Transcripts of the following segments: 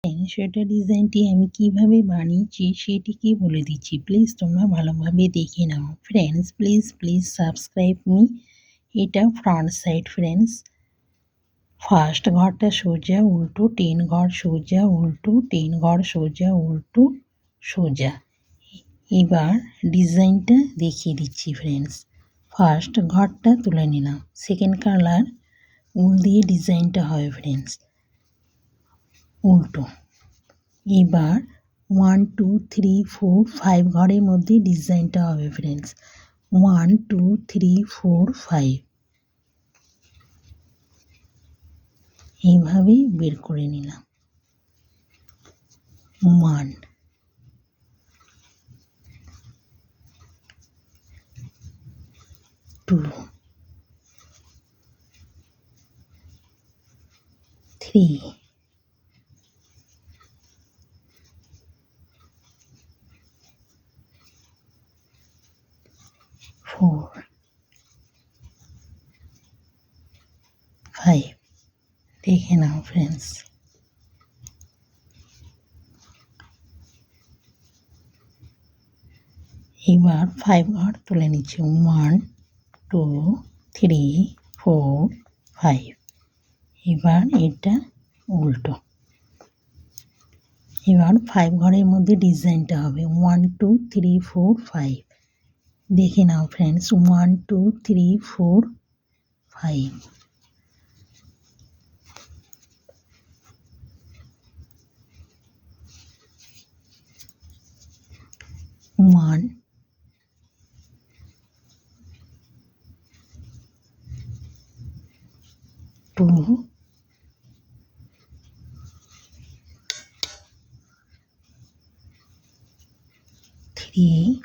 Friends, sweater ডিজাইনটি আমি কিভাবে বানিয়েছি সেটিকে বলে দিচ্ছি। প্লিজ তোমরা ভালোভাবে দেখে নাও। Friends please subscribe me. এটা ফ্রন্ট সাইড ফ্রেন্ডস। ফার্স্ট ঘরটা সোজা উল্টো, 10 ঘর সোজা উল্টো, 10 ঘর সোজা উল্টো সোজা। এবার ডিজাইনটা দেখিয়ে দিচ্ছি ফ্রেন্ডস। ফার্স্ট ঘরটা তুলে নিলাম, সেকেন্ড কালার উল দিয়ে ডিজাইনটা হবে ফ্রেন্ডস উল্টো। এবার 1 2 3 4 5 ঘরের মধ্যে ডিজাইনটা হবে ফ্রেন্ডস 1 2 3 4 5। এইভাবে বের করে নিলাম 1 2 3 4 5। দেখে নাও ফ্রেন্ডস। এবার 5 ঘর তুলে নিচ্ছি 1 2 3 4 5। এবার এটা উল্টো। এবার 5 ঘরের মধ্যে ডিজাইনটা হবে 1 2 3 4 5। দেখে নাও ফ্রেন্ডস 1 2 3 4 5। 1 2 3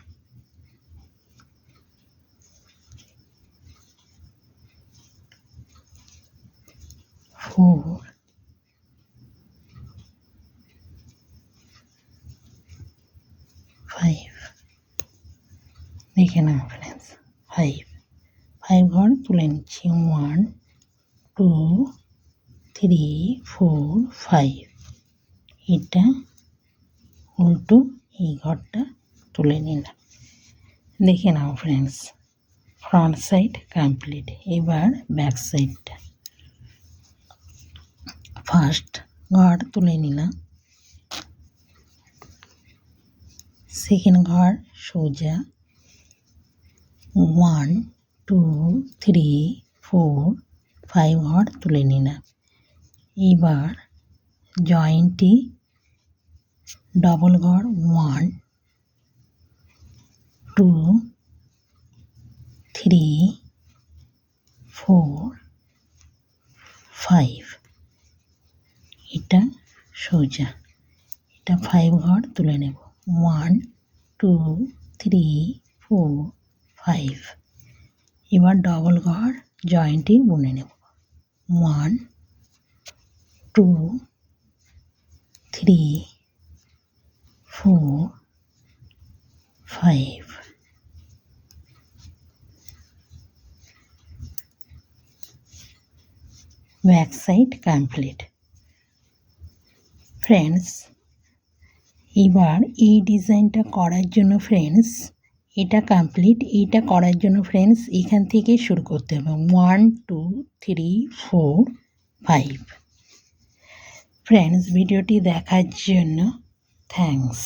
4 5। দেখে নাও ফ্রেন্ডস 5 ঘর তুলে নিচ্ছি 1 2 3 4 5। এটা উল্টো এই ঘরটা তুলে নিলাম। দেখে নাও ফ্রেন্ডস ফ্রন্ট সাইড কমপ্লিট। এবার ব্যাক সাইডটা। ফার্স্ট ঘর তুলে নিলাম, সেকেন্ড ঘর সোজা 1 2 3 4 5 ঘর তুলে নিলাম। এবার জয়েন্টে ডবল ঘর 1 2 3 4 5। এটা সোজা, এটা 5 ঘর তুলে নেব 1 2 3 4 5। এবার ডবল ঘর জয়েন্টে বুনে নেব 1 2 3 4 5। Back side complete friends. এবার এই ডিজাইনটা করার জন্য ফ্রেন্ডস এটা কমপ্লিট। এটা করার জন্য ফ্রেন্ডস এখান থেকে শুরু করতে হবে 1 2 3 4 5। ফ্রেন্ডস ভিডিওটি দেখার জন্য থ্যাঙ্কস।